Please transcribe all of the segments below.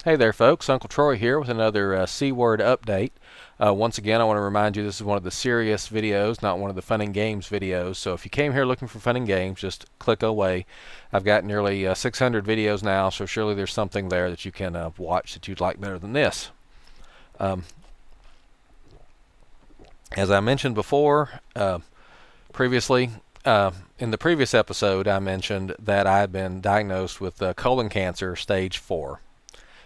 Hey there, folks. Uncle Troy here with another C-word update. Once again, I want to remind you this is one of the serious videos, not one of the fun and games videos. So if you came here looking for fun and games, just click away. I've got nearly 600 videos now, so surely there's something there that you can watch that you'd like better than this. Um, as I mentioned before, previously, in the previous episode, I mentioned that I had been diagnosed with colon cancer stage 4.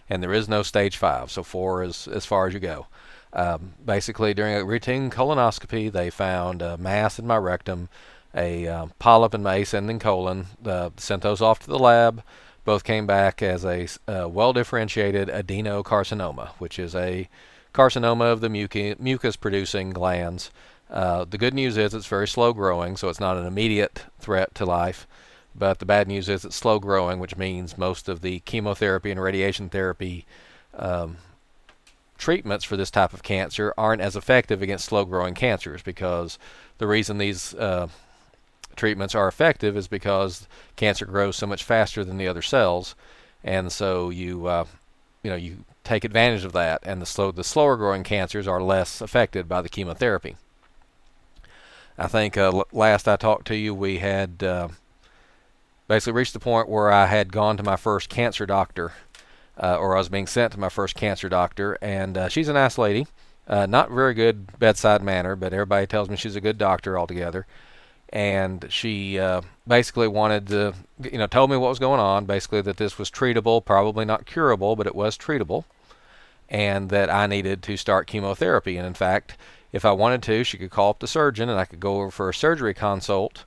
And there is no stage 5, so 4 is as far as you go. Basically, during a routine colonoscopy, they found a mass in my rectum, a polyp in my ascending colon, sent those off to the lab. Both came back as a well-differentiated adenocarcinoma, which is a carcinoma of the mucus-producing glands. The good news is it's very slow growing, so it's not an immediate threat to life. But the bad news is it's slow growing, which means most of the chemotherapy and radiation therapy treatments for this type of cancer aren't as effective against slow growing cancers, because the reason these treatments are effective is because cancer grows so much faster than the other cells, and so you take advantage of that, and the slower growing cancers are less affected by the chemotherapy. I think last I talked to you, we had basically reached the point where I had gone to my first cancer doctor, or I was being sent to my first cancer doctor, and she's a nice lady. Not very good bedside manner, but everybody tells me she's a good doctor altogether. And she basically wanted to, told me what was going on, basically that this was treatable, probably not curable, but it was treatable, and that I needed to start chemotherapy. And in fact, if I wanted to, she could call up the surgeon, and I could go over for a surgery consult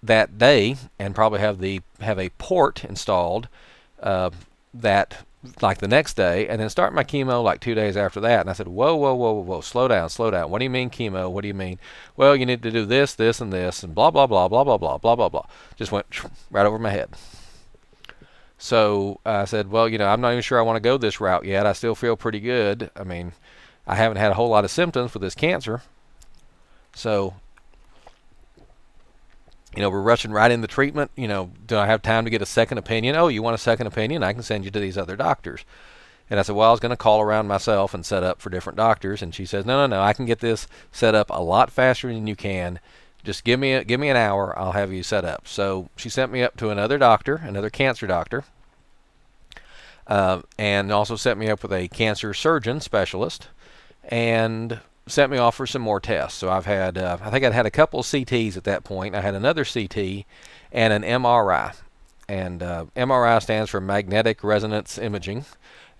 that day and probably have a port installed that like the next day, and then start my chemo like 2 days after that. And I said, whoa, slow down. What do you mean chemo? What do you mean? Well, you need to do this, this, and this, and blah blah blah blah blah blah blah blah blah. Just went right over my head. So I said, well, I'm not even sure I want to go this route yet. I still feel pretty good. I mean, I haven't had a whole lot of symptoms with this cancer, so we're rushing right into treatment. Do I have time to get a second opinion? Oh, you want a second opinion? I can send you to these other doctors. And I said, well, I was going to call around myself and set up for different doctors. And she says, no, I can get this set up a lot faster than you can. Just give me an hour. I'll have you set up. So she sent me up to another doctor, another cancer doctor, and also set me up with a cancer surgeon specialist, and sent me off for some more tests. So I've had, I think I'd had a couple of CTs at that point. I had another CT and an MRI. And MRI stands for magnetic resonance imaging.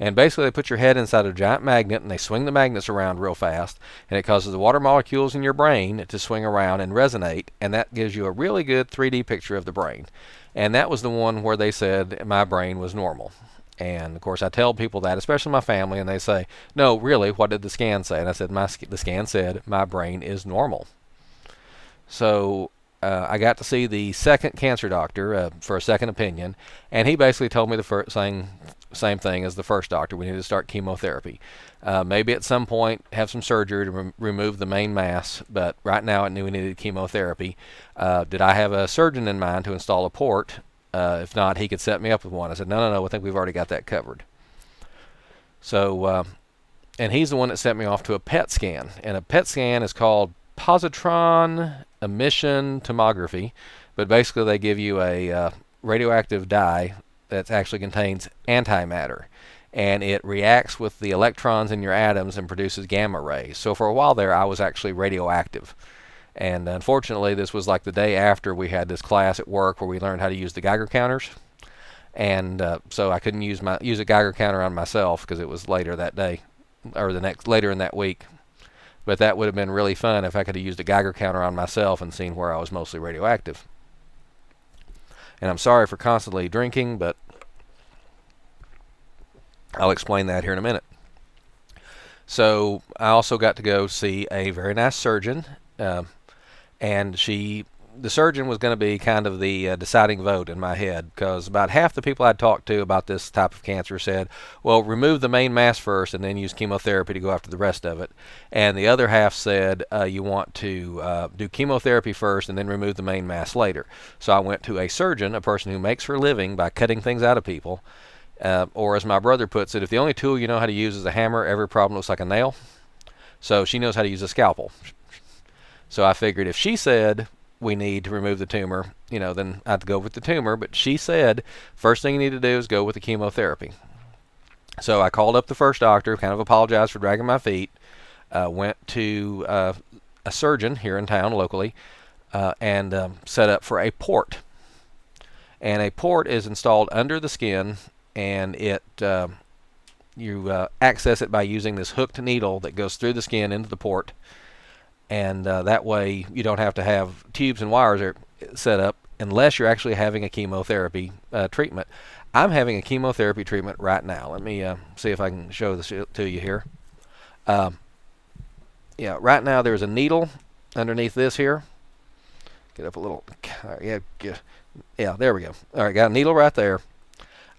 And basically they put your head inside a giant magnet, and they swing the magnets around real fast, and it causes the water molecules in your brain to swing around and resonate, and that gives you a really good 3D picture of the brain. And that was the one where they said my brain was normal. And of course I tell people that, especially my family, and they say, no, really, what did the scan say? And I said, the scan said my brain is normal. So I got to see the second cancer doctor for a second opinion, and he basically told me the same thing as the first doctor. We need to start chemotherapy. Maybe at some point have some surgery to remove the main mass, but right now I knew we needed chemotherapy. Did I have a surgeon in mind to install a port? If not, he could set me up with one. I said, no, I think we've already got that covered. So, and he's the one that sent me off to a PET scan. And a PET scan is called positron emission tomography. But basically they give you a radioactive dye that actually contains antimatter. And it reacts with the electrons in your atoms and produces gamma rays. So for a while there, I was actually radioactive. And unfortunately, this was like the day after we had this class at work where we learned how to use the Geiger counters. And so I couldn't use a Geiger counter on myself because it was later that day, or later in that week. But that would have been really fun if I could have used a Geiger counter on myself and seen where I was mostly radioactive. And I'm sorry for constantly drinking, but I'll explain that here in a minute. So I also got to go see a very nice surgeon. And the surgeon was going to be kind of the deciding vote in my head, because about half the people I'd talked to about this type of cancer said, well, remove the main mass first and then use chemotherapy to go after the rest of it. And the other half said you want to do chemotherapy first and then remove the main mass later. So I went to a surgeon, a person who makes her living by cutting things out of people, Or as my brother puts it, if the only tool you know how to use is a hammer, every problem looks like a nail. So she knows how to use a scalpel. So I figured if she said we need to remove the tumor, then I'd go with the tumor. But she said first thing you need to do is go with the chemotherapy. So I called up the first doctor, kind of apologized for dragging my feet, went to a surgeon here in town locally, and set up for a port. And a port is installed under the skin, and you access it by using this hooked needle that goes through the skin into the port, and that way you don't have to have tubes and wires set up unless you're actually having a chemotherapy treatment. I'm having a chemotherapy treatment right now. Let me see if I can show this to you here. Yeah, right now there's a needle underneath this here. Get up a little. Yeah, there we go. All right, got a needle right there.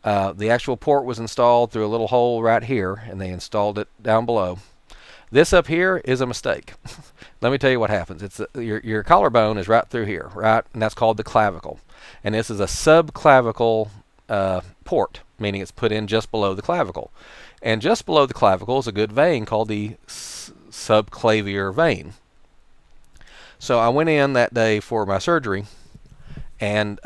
The actual port was installed through a little hole right here, and they installed it down below. This up here is a mistake. Let me tell you what happens. It's your collarbone is right through here, right, and that's called the clavicle. And this is a subclavicle port, meaning it's put in just below the clavicle. And just below the clavicle is a good vein called the subclavian vein. So I went in that day for my surgery, and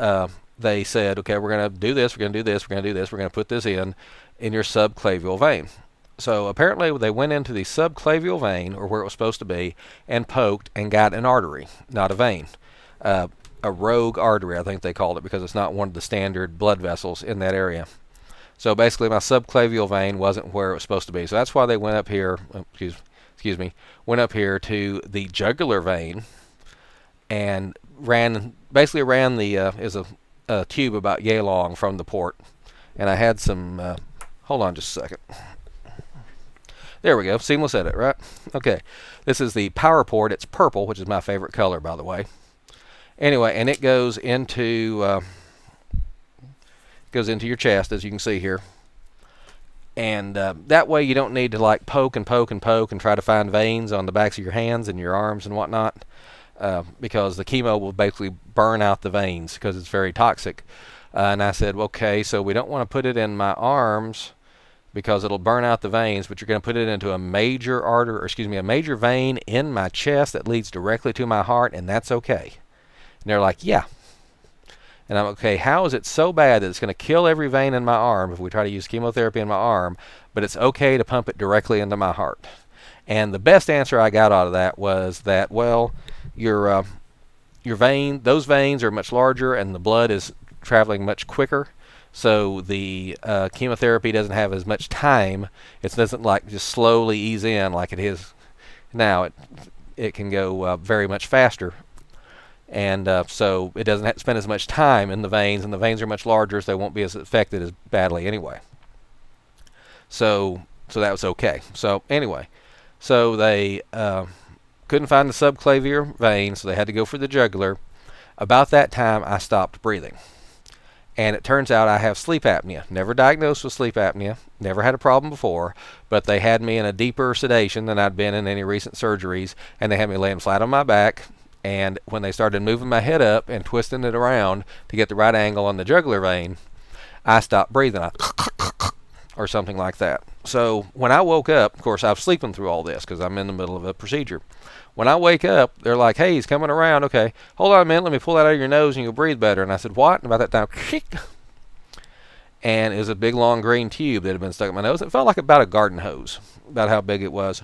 they said, okay, we're going to do this, we're going to do this, we're going to do this, we're going to put this in your subclavian vein. So apparently they went into the subclavian vein, or where it was supposed to be, and poked and got an artery, not a vein. A rogue artery, I think they called it, because it's not one of the standard blood vessels in that area. So basically my subclavian vein wasn't where it was supposed to be. So that's why they went up here, went up here to the jugular vein and basically ran is a tube about yay long from the port. And I had some, hold on just a second. There we go, seamless edit, right? Okay, this is the power port. It's purple, which is my favorite color, by the way. Anyway, and it goes into your chest, as you can see here. And that way you don't need to like poke and poke and poke and try to find veins on the backs of your hands and your arms and whatnot, because the chemo will basically burn out the veins because it's very toxic. And I said, okay, so we don't want to put it in my arms because it'll burn out the veins, but you're going to put it into a major artery, or a major vein in my chest that leads directly to my heart, and that's okay. And they're like, yeah. And I'm okay, how is it so bad that it's going to kill every vein in my arm if we try to use chemotherapy in my arm, but it's okay to pump it directly into my heart? And the best answer I got out of that was that, well, your those veins are much larger and the blood is traveling much quicker. So the chemotherapy doesn't have as much time. It doesn't like just slowly ease in like it is now. It can go very much faster. And so it doesn't have to spend as much time in the veins, and the veins are much larger, so they won't be as affected as badly anyway. So that was okay. So anyway, so they couldn't find the subclavian vein, so they had to go for the jugular. About that time, I stopped breathing. And it turns out I have sleep apnea. Never diagnosed with sleep apnea. Never had a problem before. But they had me in a deeper sedation than I'd been in any recent surgeries. And they had me laying flat on my back. And when they started moving my head up and twisting it around to get the right angle on the jugular vein, I stopped breathing. Or something like that. So when I woke up, of course I was sleeping through all this because I'm in the middle of a procedure. When I wake up, they're like, hey, he's coming around. Okay, hold on a minute. Let me pull that out of your nose and you'll breathe better. And I said, what? And about that time, and it was a big, long green tube that had been stuck in my nose. It felt like about a garden hose, about how big it was.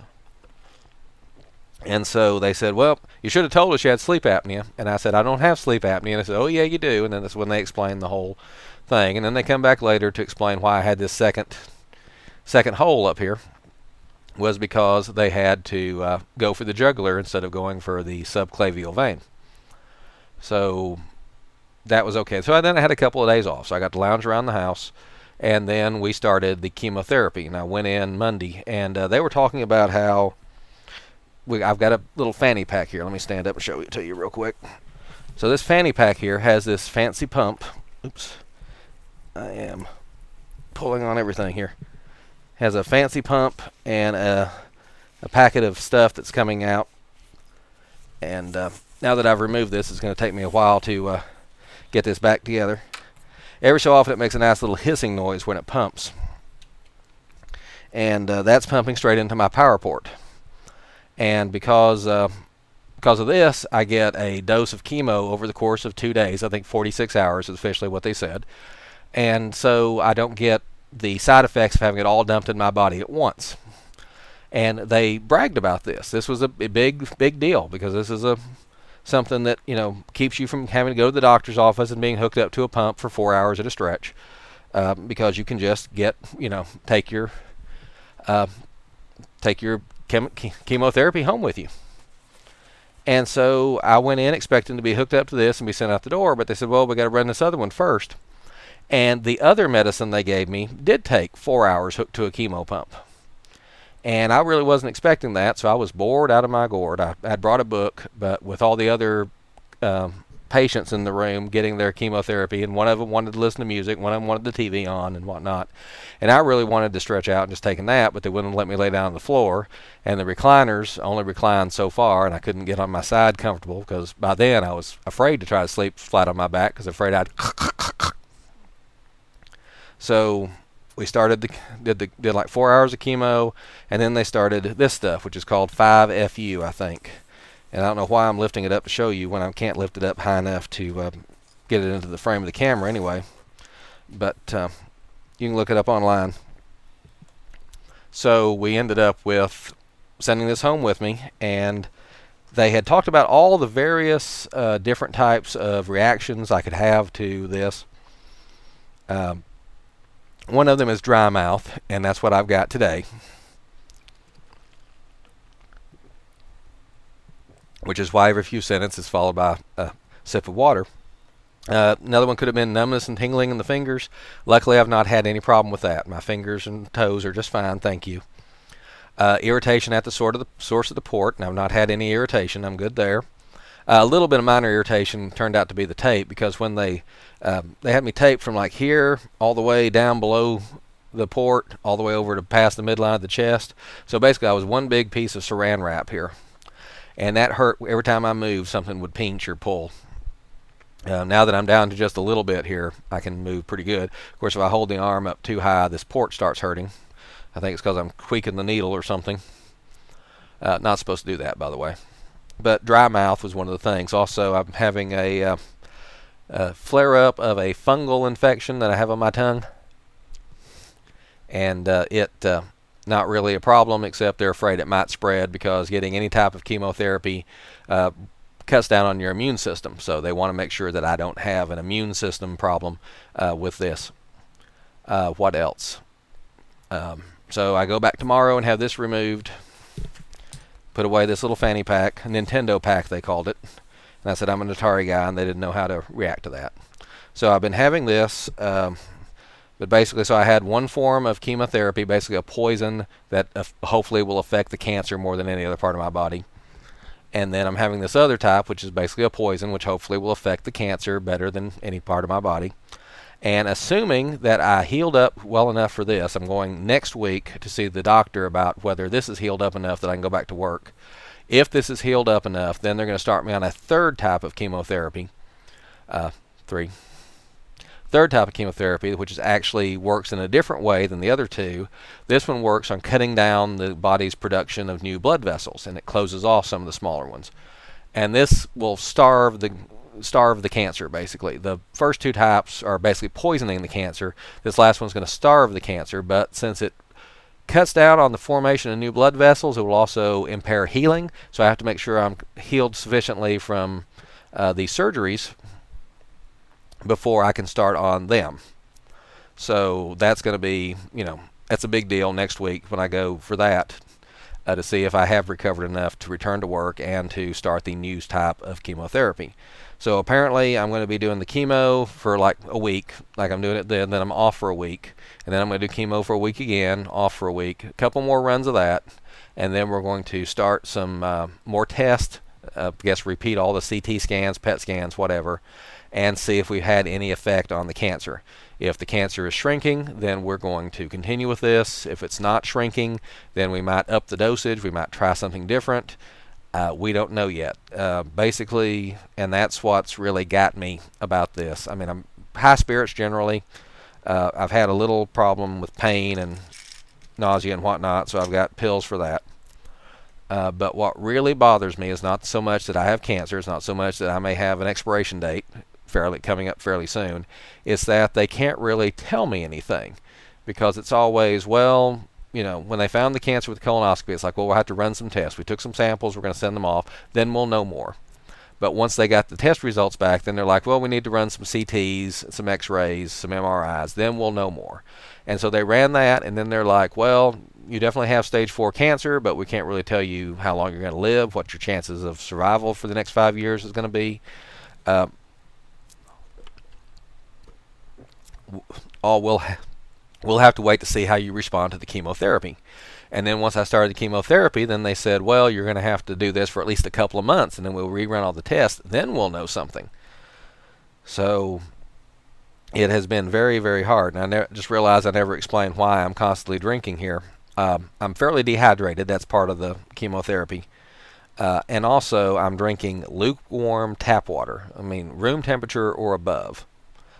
And so they said, well, you should have told us you had sleep apnea. And I said, I don't have sleep apnea. And they said, oh, yeah, you do. And then that's when they explained the whole thing. And then they come back later to explain why I had this second hole up here. Was because they had to go for the jugular instead of going for the subclavian vein. So that was okay. So then I had a couple of days off. So I got to lounge around the house. And then we started the chemotherapy. And I went in Monday. And they were talking about how I've got a little fanny pack here. Let me stand up and show it to you real quick. So this fanny pack here has this fancy pump. Oops. I am pulling on everything here. Has a fancy pump and a packet of stuff that's coming out. And now that I've removed this, it's going to take me a while to get this back together. every so often it makes a nice little hissing noise when it pumps. And that's pumping straight into my power port. And because of this, I get a dose of chemo over the course of 2 days. I think 46 hours is officially what they said. And so I don't get the side effects of having it all dumped in my body at once. And they bragged about this. This was a big deal, because this is something that, keeps you from having to go to the doctor's office and being hooked up to a pump for 4 hours at a stretch, because you can just take your chemotherapy home with you. And so I went in expecting to be hooked up to this and be sent out the door, but they said, well, we got to run this other one first. And the other medicine they gave me did take 4 hours hooked to a chemo pump. And I really wasn't expecting that, so I was bored out of my gourd. I had brought a book, but with all the other patients in the room getting their chemotherapy, and one of them wanted to listen to music, one of them wanted the TV on and whatnot. And I really wanted to stretch out and just take a nap, but they wouldn't let me lay down on the floor. And the recliners only reclined so far, and I couldn't get on my side comfortable, because by then I was afraid to try to sleep flat on my back, because afraid I'd... So we started did like 4 hours of chemo, and then they started this stuff, which is called 5FU, I think. And I don't know why I'm lifting it up to show you when I can't lift it up high enough to get it into the frame of the camera anyway. But you can look it up online. So we ended up with sending this home with me, and they had talked about all the various different types of reactions I could have to this. One of them is dry mouth, and that's what I've got today, which is why every few sentences is followed by a sip of water. Another one could have been numbness and tingling in the fingers. Luckily, I've not had any problem with that. My fingers and toes are just fine, thank you. Irritation at the source of the port, and I've not had any irritation. I'm good there. A little bit of minor irritation turned out to be the tape, because when they had me taped from like here all the way down below the port, all the way over to past the midline of the chest. So basically I was one big piece of saran wrap here, and that hurt. Every time I moved, something would pinch or pull. Now that I'm down to just a little bit here, I can move pretty good. Of course, if I hold the arm up too high, this port starts hurting. I think it's because I'm tweaking the needle or something. Not supposed to do that, by the way. But dry mouth was one of the things. Also, I'm having a flare-up of a fungal infection that I have on my tongue. And not really a problem, except they're afraid it might spread, because getting any type of chemotherapy cuts down on your immune system. So they want to make sure that I don't have an immune system problem with this. What else? So I go back tomorrow and have this removed. Put away this little fanny pack, a Nintendo pack they called it. And I said I'm an Atari guy, and they didn't know how to react to that. So I've been having this, but basically, so I had one form of chemotherapy, basically a poison that hopefully will affect the cancer more than any other part of my body. And then I'm having this other type, which is basically a poison, which hopefully will affect the cancer better than any part of my body. And assuming that I healed up well enough for this, I'm going next week to see the doctor about whether this is healed up enough that I can go back to work. If this is healed up enough, then they're going to start me on a third type of chemotherapy. Third type of chemotherapy, which actually works in a different way than the other two. This one works on cutting down the body's production of new blood vessels, and it closes off some of the smaller ones. And this will starve the cancer, basically. The first two types are basically poisoning the cancer. This last one's going to starve the cancer, but since it cuts down on the formation of new blood vessels, it will also impair healing. So I have to make sure I'm healed sufficiently from the surgeries before I can start on them. So that's going to be, that's a big deal next week when I go for that, to see if I have recovered enough to return to work and to start the new type of chemotherapy. So apparently I'm going to be doing the chemo for like a week, like I'm doing it then I'm off for a week, and then I'm going to do chemo for a week again, off for a week, a couple more runs of that, and then we're going to start some more tests, I guess repeat all the CT scans, PET scans, whatever, and see if we had any effect on the cancer. If the cancer is shrinking, then we're going to continue with this. If it's not shrinking, then we might up the dosage, we might try something different. We don't know yet. Basically, and that's what's really got me about this. I mean, I'm high spirits generally. I've had a little problem with pain and nausea and whatnot, so I've got pills for that. But what really bothers me is not so much that I have cancer. It's not so much that I may have an expiration date coming up fairly soon. It's that they can't really tell me anything, because it's always, well, when they found the cancer with the colonoscopy, it's like, well, we'll have to run some tests. We took some samples. We're going to send them off. Then we'll know more. But once they got the test results back, then they're like, well, we need to run some CTs, some X-rays, some MRIs. Then we'll know more. And so they ran that, and then they're like, well, you definitely have stage 4 cancer, but we can't really tell you how long you're going to live, what your chances of survival for the next 5 years is going to be. We'll have to wait to see how you respond to the chemotherapy. And then once I started the chemotherapy, then they said, well, you're going to have to do this for at least a couple of months, and then we'll rerun all the tests. Then we'll know something. So it has been very, very hard. And I just realized I never explained why I'm constantly drinking here. I'm fairly dehydrated. That's part of the chemotherapy. And also, I'm drinking lukewarm tap water. I mean, room temperature or above.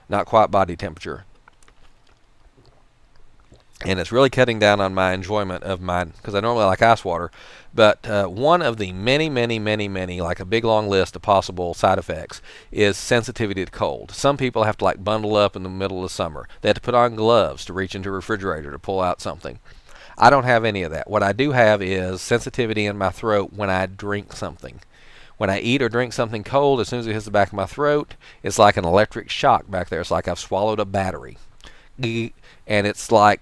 Not quite body temperature. And it's really cutting down on my enjoyment of mine, because I normally like ice water. But one of the many, like a big long list of possible side effects is sensitivity to cold. Some people have to like bundle up in the middle of the summer. They have to put on gloves to reach into a refrigerator to pull out something. I don't have any of that. What I do have is sensitivity in my throat when I drink something. When I eat or drink something cold, as soon as it hits the back of my throat, it's like an electric shock back there. It's like I've swallowed a battery. And it's like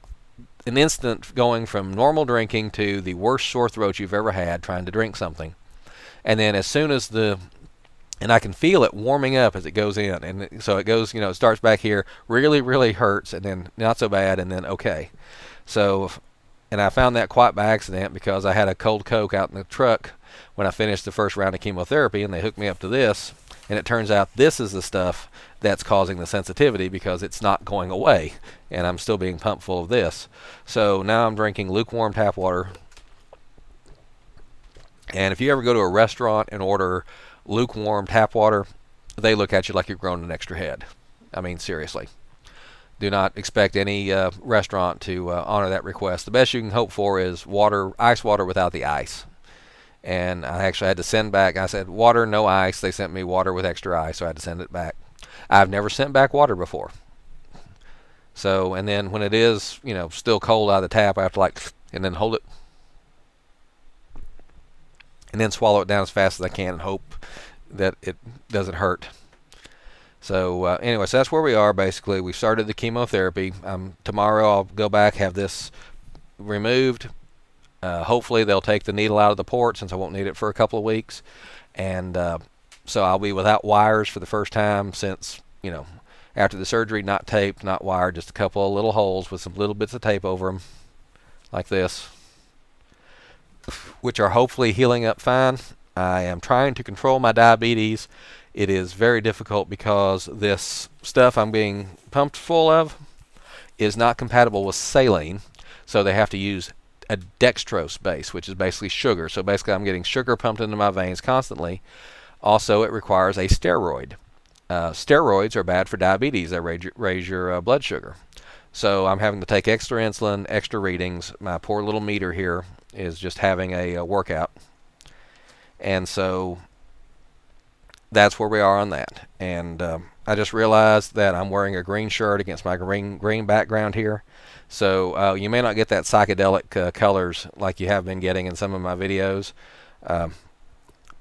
an instant going from normal drinking to the worst sore throat you've ever had trying to drink something. And then as soon as and I can feel it warming up as it goes in. And so it goes, it starts back here, really, really hurts, and then not so bad, and then okay. So, and I found that quite by accident, because I had a cold Coke out in the truck when I finished the first round of chemotherapy, and they hooked me up to this. And it turns out this is the stuff that's causing the sensitivity, because it's not going away, and I'm still being pumped full of this. So now I'm drinking lukewarm tap water. And if you ever go to a restaurant and order lukewarm tap water, they look at you like you've grown an extra head. I mean, seriously. Do not expect any restaurant to honor that request. The best you can hope for is ice water without the ice. And I actually had to send back, I said, water, no ice. They sent me water with extra ice, so I had to send it back. I've never sent back water before. So, and then when it is, still cold out of the tap, I have to and then hold it. And then swallow it down as fast as I can and hope that it doesn't hurt. So anyway, so that's where we are basically. We started the chemotherapy. Tomorrow I'll go back, have this removed. Hopefully they'll take the needle out of the port, since I won't need it for a couple of weeks. And so I'll be without wires for the first time since, after the surgery, not taped, not wired, just a couple of little holes with some little bits of tape over them, like this, which are hopefully healing up fine. I am trying to control my diabetes. It is very difficult, because this stuff I'm being pumped full of is not compatible with saline, so they have to use a dextrose base, which is basically sugar. So basically I'm getting sugar pumped into my veins constantly. Also, it requires a steroid. Steroids are bad for diabetes. They raise your blood sugar. So I'm having to take extra insulin, extra readings. My poor little meter here is just having a workout. And so that's where we are on that. And I just realized that I'm wearing a green shirt against my green background here. So you may not get that psychedelic colors like you have been getting in some of my videos.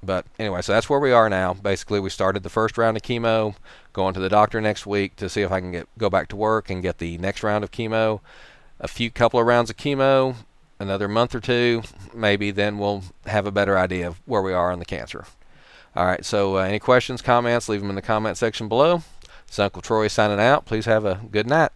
But anyway, so that's where we are now. Basically, we started the first round of chemo, going to the doctor next week to see if I can go back to work and get the next round of chemo. Couple of rounds of chemo, another month or two, maybe, then we'll have a better idea of where we are on the cancer. All right, so any questions, comments, leave them in the comment section below. This is Uncle Troy signing out. Please have a good night.